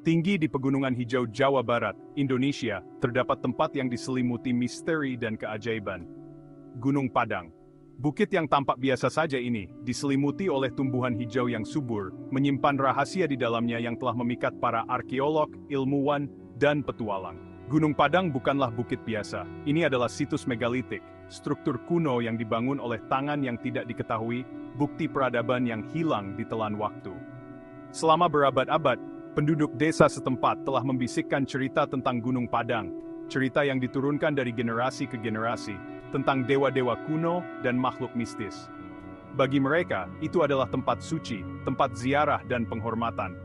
Tinggi di Pegunungan Hijau Jawa Barat, Indonesia, terdapat tempat yang diselimuti misteri dan keajaiban. Gunung Padang. Bukit yang tampak biasa saja ini, diselimuti oleh tumbuhan hijau yang subur, menyimpan rahasia di dalamnya yang telah memikat para arkeolog, ilmuwan, dan petualang. Gunung Padang bukanlah bukit biasa, ini adalah situs megalitik, struktur kuno yang dibangun oleh tangan yang tidak diketahui, bukti peradaban yang hilang ditelan waktu. Selama berabad-abad, penduduk desa setempat telah membisikkan cerita tentang Gunung Padang, cerita yang diturunkan dari generasi ke generasi, tentang dewa-dewa kuno dan makhluk mistis. Bagi mereka, itu adalah tempat suci, tempat ziarah dan penghormatan.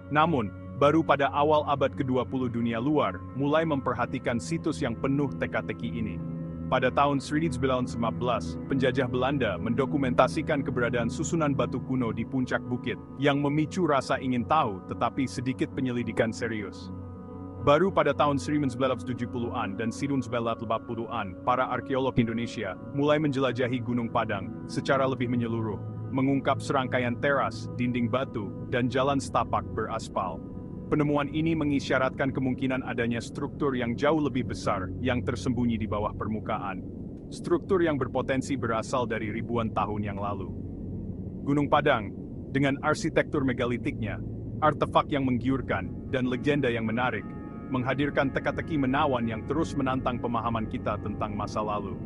Namun, baru pada awal abad ke-20 dunia luar, mulai memperhatikan situs yang penuh teka-teki ini. Pada tahun 1915, penjajah Belanda mendokumentasikan keberadaan susunan batu kuno di puncak bukit, yang memicu rasa ingin tahu tetapi sedikit penyelidikan serius. Baru pada tahun 1970-an dan 1980-an, para arkeolog Indonesia mulai menjelajahi Gunung Padang secara lebih menyeluruh, mengungkap serangkaian teras, dinding batu, dan jalan setapak beraspal. Penemuan ini mengisyaratkan kemungkinan adanya struktur yang jauh lebih besar yang tersembunyi di bawah permukaan. Struktur yang berpotensi berasal dari ribuan tahun yang lalu. Gunung Padang, dengan arsitektur megalitiknya, artefak yang menggiurkan, dan legenda yang menarik, menghadirkan teka-teki menawan yang terus menantang pemahaman kita tentang masa lalu.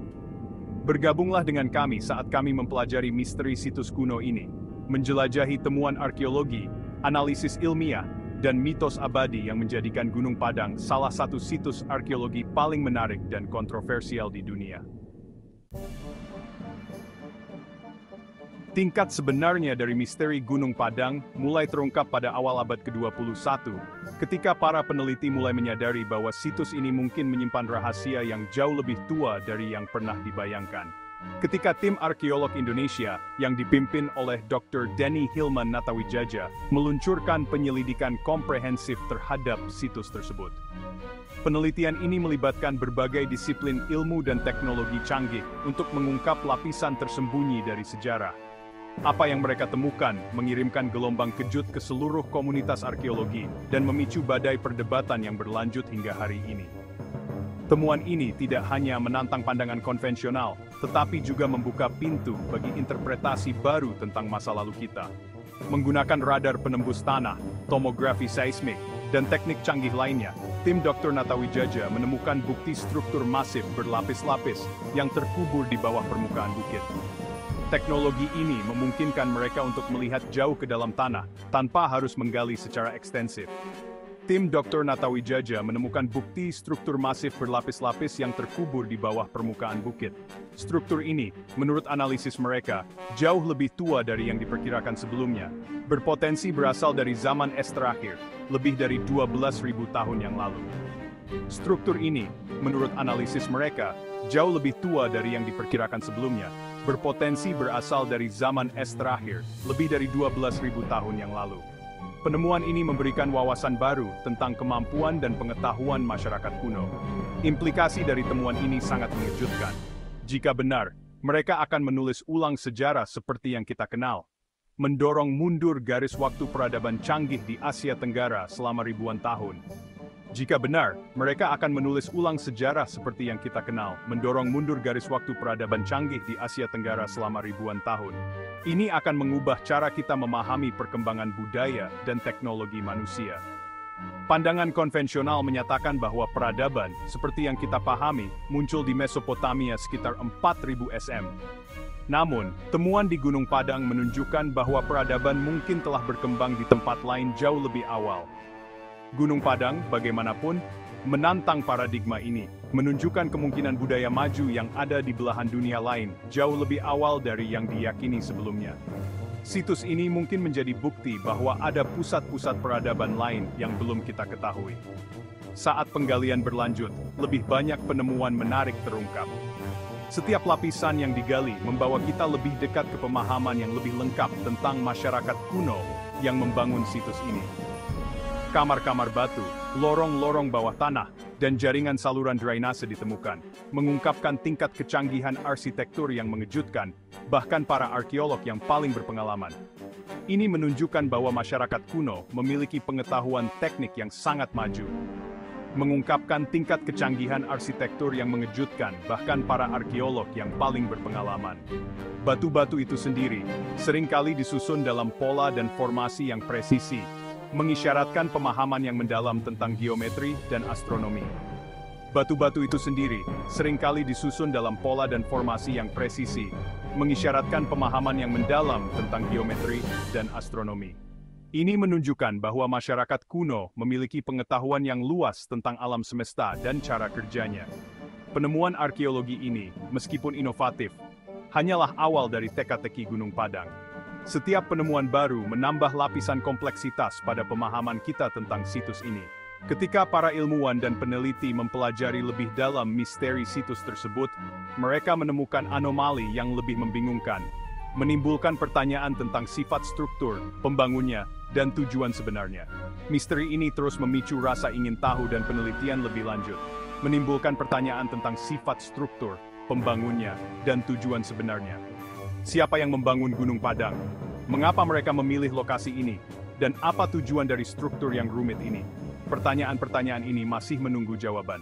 Bergabunglah dengan kami saat kami mempelajari misteri situs kuno ini, menjelajahi temuan arkeologi, analisis ilmiah, dan mitos abadi yang menjadikan Gunung Padang salah satu situs arkeologi paling menarik dan kontroversial di dunia. Tingkat sebenarnya dari misteri Gunung Padang mulai terungkap pada awal abad ke-21, ketika para peneliti mulai menyadari bahwa situs ini mungkin menyimpan rahasia yang jauh lebih tua dari yang pernah dibayangkan. Ketika tim arkeolog Indonesia, yang dipimpin oleh Dr. Denny Hilman Natawijaja, meluncurkan penyelidikan komprehensif terhadap situs tersebut. Penelitian ini melibatkan berbagai disiplin ilmu dan teknologi canggih untuk mengungkap lapisan tersembunyi dari sejarah. Apa yang mereka temukan mengirimkan gelombang kejut ke seluruh komunitas arkeologi dan memicu badai perdebatan yang berlanjut hingga hari ini. Temuan ini tidak hanya menantang pandangan konvensional, tetapi juga membuka pintu bagi interpretasi baru tentang masa lalu kita. Menggunakan radar penembus tanah, tomografi seismik, dan teknik canggih lainnya, tim Dr. Natawijaja menemukan bukti struktur masif berlapis-lapis yang terkubur di bawah permukaan bukit. Teknologi ini memungkinkan mereka untuk melihat jauh ke dalam tanah, tanpa harus menggali secara ekstensif. Tim Dr. Natawijaja menemukan bukti struktur masif berlapis-lapis yang terkubur di bawah permukaan bukit. Struktur ini, menurut analisis mereka, jauh lebih tua dari yang diperkirakan sebelumnya, berpotensi berasal dari zaman es terakhir, lebih dari 12.000 tahun yang lalu. Struktur ini, menurut analisis mereka, jauh lebih tua dari yang diperkirakan sebelumnya, berpotensi berasal dari zaman es terakhir, lebih dari 12.000 tahun yang lalu. Penemuan ini memberikan wawasan baru tentang kemampuan dan pengetahuan masyarakat kuno. Implikasi dari temuan ini sangat mengejutkan. Jika benar, mereka akan menulis ulang sejarah seperti yang kita kenal, mendorong mundur garis waktu peradaban canggih di Asia Tenggara selama ribuan tahun. Jika benar, mereka akan menulis ulang sejarah seperti yang kita kenal, mendorong mundur garis waktu peradaban canggih di Asia Tenggara selama ribuan tahun. Ini akan mengubah cara kita memahami perkembangan budaya dan teknologi manusia. Pandangan konvensional menyatakan bahwa peradaban, seperti yang kita pahami, muncul di Mesopotamia sekitar 4000 SM. Namun, temuan di Gunung Padang menunjukkan bahwa peradaban mungkin telah berkembang di tempat lain jauh lebih awal. Gunung Padang, bagaimanapun, menantang paradigma ini, menunjukkan kemungkinan budaya maju yang ada di belahan dunia lain, jauh lebih awal dari yang diyakini sebelumnya. Situs ini mungkin menjadi bukti bahwa ada pusat-pusat peradaban lain yang belum kita ketahui. Saat penggalian berlanjut, lebih banyak penemuan menarik terungkap. Setiap lapisan yang digali membawa kita lebih dekat ke pemahaman yang lebih lengkap tentang masyarakat kuno yang membangun situs ini. Kamar-kamar batu, lorong-lorong bawah tanah, dan jaringan saluran drainase ditemukan, mengungkapkan tingkat kecanggihan arsitektur yang mengejutkan, bahkan para arkeolog yang paling berpengalaman. Ini menunjukkan bahwa masyarakat kuno memiliki pengetahuan teknik yang sangat maju. Mengungkapkan tingkat kecanggihan arsitektur yang mengejutkan, bahkan para arkeolog yang paling berpengalaman. Batu-batu itu sendiri seringkali disusun dalam pola dan formasi yang presisi, mengisyaratkan pemahaman yang mendalam tentang geometri dan astronomi. Batu-batu itu sendiri seringkali disusun dalam pola dan formasi yang presisi, mengisyaratkan pemahaman yang mendalam tentang geometri dan astronomi. Ini menunjukkan bahwa masyarakat kuno memiliki pengetahuan yang luas tentang alam semesta dan cara kerjanya. Penemuan arkeologi ini, meskipun inovatif, hanyalah awal dari teka-teki Gunung Padang. Setiap penemuan baru menambah lapisan kompleksitas pada pemahaman kita tentang situs ini. Ketika para ilmuwan dan peneliti mempelajari lebih dalam misteri situs tersebut, mereka menemukan anomali yang lebih membingungkan, menimbulkan pertanyaan tentang sifat struktur, pembangunnya, dan tujuan sebenarnya. Misteri ini terus memicu rasa ingin tahu dan penelitian lebih lanjut, menimbulkan pertanyaan tentang sifat struktur, pembangunnya, dan tujuan sebenarnya. Siapa yang membangun Gunung Padang? Mengapa mereka memilih lokasi ini? Dan apa tujuan dari struktur yang rumit ini? Pertanyaan-pertanyaan ini masih menunggu jawaban.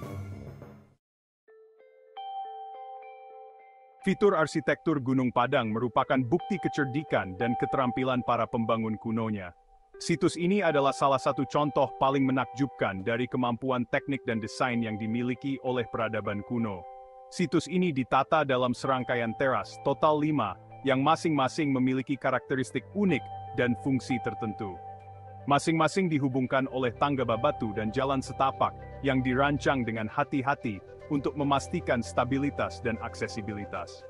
Fitur arsitektur Gunung Padang merupakan bukti kecerdikan dan keterampilan para pembangun kunonya. Situs ini adalah salah satu contoh paling menakjubkan dari kemampuan teknik dan desain yang dimiliki oleh peradaban kuno. Situs ini ditata dalam serangkaian teras, total 5, yang masing-masing memiliki karakteristik unik dan fungsi tertentu. Masing-masing dihubungkan oleh tangga batu dan jalan setapak yang dirancang dengan hati-hati untuk memastikan stabilitas dan aksesibilitas.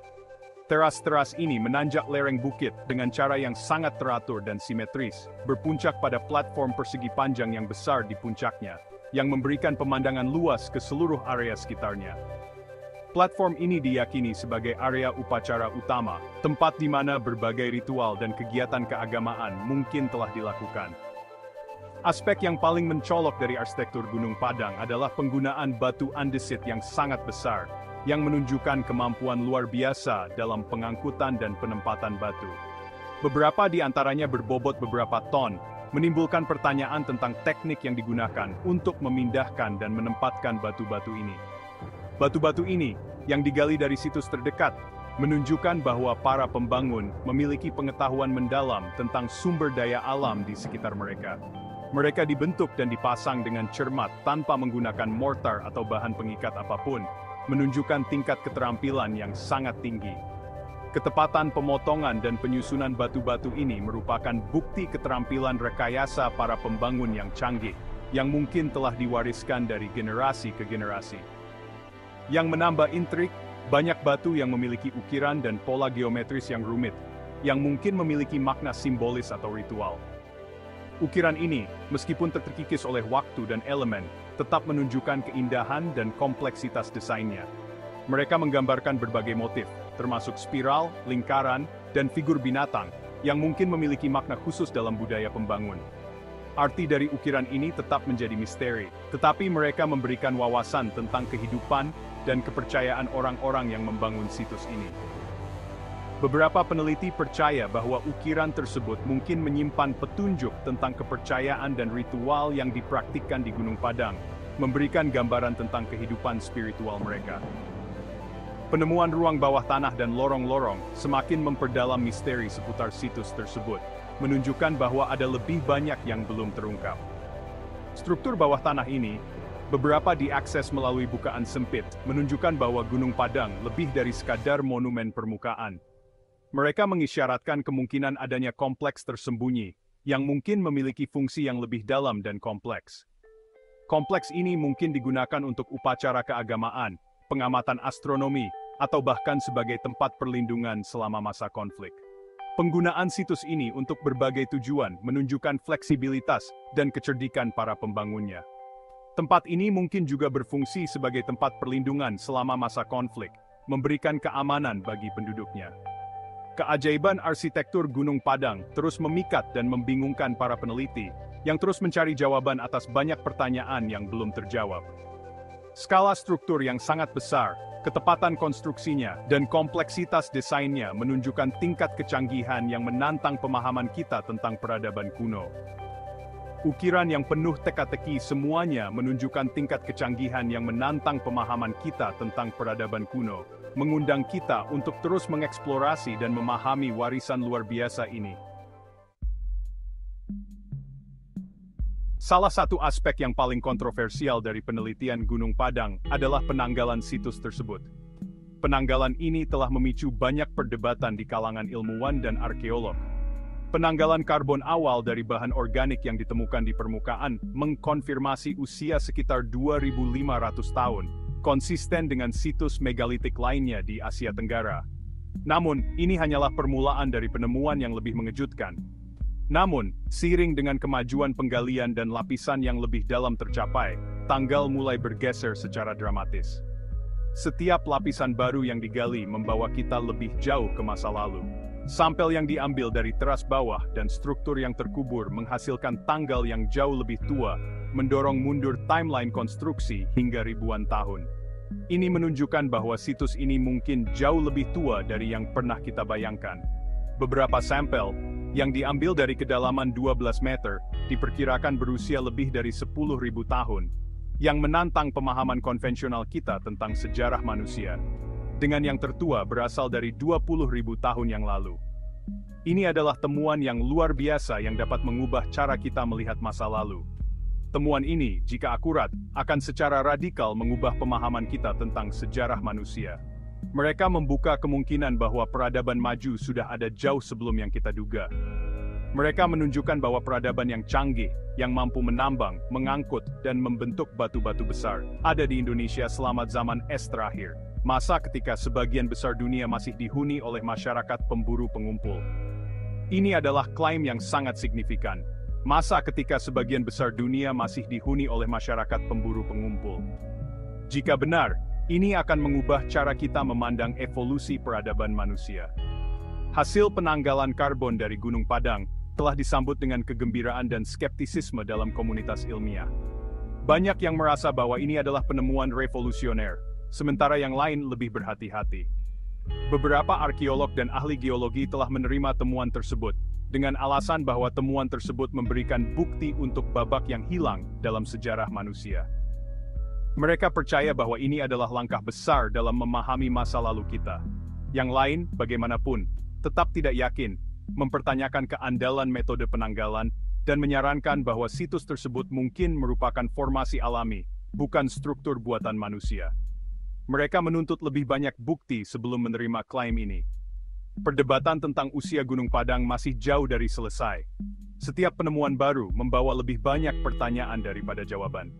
Teras-teras ini menanjak lereng bukit dengan cara yang sangat teratur dan simetris, berpuncak pada platform persegi panjang yang besar di puncaknya, yang memberikan pemandangan luas ke seluruh area sekitarnya. Platform ini diyakini sebagai area upacara utama, tempat di mana berbagai ritual dan kegiatan keagamaan mungkin telah dilakukan. Aspek yang paling mencolok dari arsitektur Gunung Padang adalah penggunaan batu andesit yang sangat besar, yang menunjukkan kemampuan luar biasa dalam pengangkutan dan penempatan batu. Beberapa di antaranya berbobot beberapa ton, menimbulkan pertanyaan tentang teknik yang digunakan untuk memindahkan dan menempatkan batu-batu ini. Batu-batu ini, yang digali dari situs terdekat, menunjukkan bahwa para pembangun memiliki pengetahuan mendalam tentang sumber daya alam di sekitar mereka. Mereka dibentuk dan dipasang dengan cermat tanpa menggunakan mortar atau bahan pengikat apapun, menunjukkan tingkat keterampilan yang sangat tinggi. Ketepatan pemotongan dan penyusunan batu-batu ini merupakan bukti keterampilan rekayasa para pembangun yang canggih, yang mungkin telah diwariskan dari generasi ke generasi. Yang menambah intrik, banyak batu yang memiliki ukiran dan pola geometris yang rumit, yang mungkin memiliki makna simbolis atau ritual. Ukiran ini, meskipun terkikis oleh waktu dan elemen, tetap menunjukkan keindahan dan kompleksitas desainnya. Mereka menggambarkan berbagai motif, termasuk spiral, lingkaran, dan figur binatang, yang mungkin memiliki makna khusus dalam budaya pembangun. Arti dari ukiran ini tetap menjadi misteri, tetapi mereka memberikan wawasan tentang kehidupan dan kepercayaan orang-orang yang membangun situs ini. Beberapa peneliti percaya bahwa ukiran tersebut mungkin menyimpan petunjuk tentang kepercayaan dan ritual yang dipraktikkan di Gunung Padang, memberikan gambaran tentang kehidupan spiritual mereka. Penemuan ruang bawah tanah dan lorong-lorong semakin memperdalam misteri seputar situs tersebut, menunjukkan bahwa ada lebih banyak yang belum terungkap. Struktur bawah tanah ini, beberapa diakses melalui bukaan sempit, menunjukkan bahwa Gunung Padang lebih dari sekadar monumen permukaan. Mereka mengisyaratkan kemungkinan adanya kompleks tersembunyi, yang mungkin memiliki fungsi yang lebih dalam dan kompleks. Kompleks ini mungkin digunakan untuk upacara keagamaan, pengamatan astronomi, atau bahkan sebagai tempat perlindungan selama masa konflik. Penggunaan situs ini untuk berbagai tujuan menunjukkan fleksibilitas dan kecerdikan para pembangunnya. Tempat ini mungkin juga berfungsi sebagai tempat perlindungan selama masa konflik, memberikan keamanan bagi penduduknya. Keajaiban arsitektur Gunung Padang terus memikat dan membingungkan para peneliti, yang terus mencari jawaban atas banyak pertanyaan yang belum terjawab. Skala struktur yang sangat besar, ketepatan konstruksinya, dan kompleksitas desainnya menunjukkan tingkat kecanggihan yang menantang pemahaman kita tentang peradaban kuno. Ukiran yang penuh teka-teki semuanya menunjukkan tingkat kecanggihan yang menantang pemahaman kita tentang peradaban kuno, mengundang kita untuk terus mengeksplorasi dan memahami warisan luar biasa ini. Salah satu aspek yang paling kontroversial dari penelitian Gunung Padang adalah penanggalan situs tersebut. Penanggalan ini telah memicu banyak perdebatan di kalangan ilmuwan dan arkeolog. Penanggalan karbon awal dari bahan organik yang ditemukan di permukaan mengkonfirmasi usia sekitar 2.500 tahun, konsisten dengan situs megalitik lainnya di Asia Tenggara. Namun, ini hanyalah permulaan dari penemuan yang lebih mengejutkan. Namun, seiring dengan kemajuan penggalian dan lapisan yang lebih dalam tercapai, tanggal mulai bergeser secara dramatis. Setiap lapisan baru yang digali membawa kita lebih jauh ke masa lalu. Sampel yang diambil dari teras bawah dan struktur yang terkubur menghasilkan tanggal yang jauh lebih tua, mendorong mundur timeline konstruksi hingga ribuan tahun. Ini menunjukkan bahwa situs ini mungkin jauh lebih tua dari yang pernah kita bayangkan. Beberapa sampel, yang diambil dari kedalaman 12 meter, diperkirakan berusia lebih dari 10.000 tahun, yang menantang pemahaman konvensional kita tentang sejarah manusia, dengan yang tertua berasal dari 20.000 tahun yang lalu. Ini adalah temuan yang luar biasa yang dapat mengubah cara kita melihat masa lalu. Temuan ini, jika akurat, akan secara radikal mengubah pemahaman kita tentang sejarah manusia. Mereka membuka kemungkinan bahwa peradaban maju sudah ada jauh sebelum yang kita duga. Mereka menunjukkan bahwa peradaban yang canggih, yang mampu menambang, mengangkut, dan membentuk batu-batu besar, ada di Indonesia selama zaman es terakhir, masa ketika sebagian besar dunia masih dihuni oleh masyarakat pemburu pengumpul. Ini adalah klaim yang sangat signifikan. Masa ketika sebagian besar dunia masih dihuni oleh masyarakat pemburu pengumpul. Jika benar, ini akan mengubah cara kita memandang evolusi peradaban manusia. Hasil penanggalan karbon dari Gunung Padang telah disambut dengan kegembiraan dan skeptisisme dalam komunitas ilmiah. Banyak yang merasa bahwa ini adalah penemuan revolusioner, sementara yang lain lebih berhati-hati. Beberapa arkeolog dan ahli geologi telah menerima temuan tersebut, dengan alasan bahwa temuan tersebut memberikan bukti untuk babak yang hilang dalam sejarah manusia. Mereka percaya bahwa ini adalah langkah besar dalam memahami masa lalu kita. Yang lain, bagaimanapun, tetap tidak yakin, mempertanyakan keandalan metode penanggalan, dan menyarankan bahwa situs tersebut mungkin merupakan formasi alami, bukan struktur buatan manusia. Mereka menuntut lebih banyak bukti sebelum menerima klaim ini. Perdebatan tentang usia Gunung Padang masih jauh dari selesai. Setiap penemuan baru membawa lebih banyak pertanyaan daripada jawaban.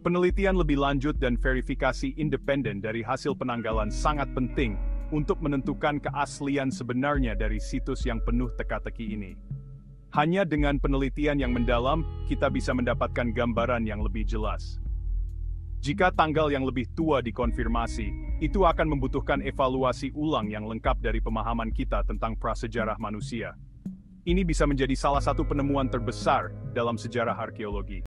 Penelitian lebih lanjut dan verifikasi independen dari hasil penanggalan sangat penting untuk menentukan keaslian sebenarnya dari situs yang penuh teka-teki ini. Hanya dengan penelitian yang mendalam, kita bisa mendapatkan gambaran yang lebih jelas. Jika tanggal yang lebih tua dikonfirmasi, itu akan membutuhkan evaluasi ulang yang lengkap dari pemahaman kita tentang prasejarah manusia. Ini bisa menjadi salah satu penemuan terbesar dalam sejarah arkeologi.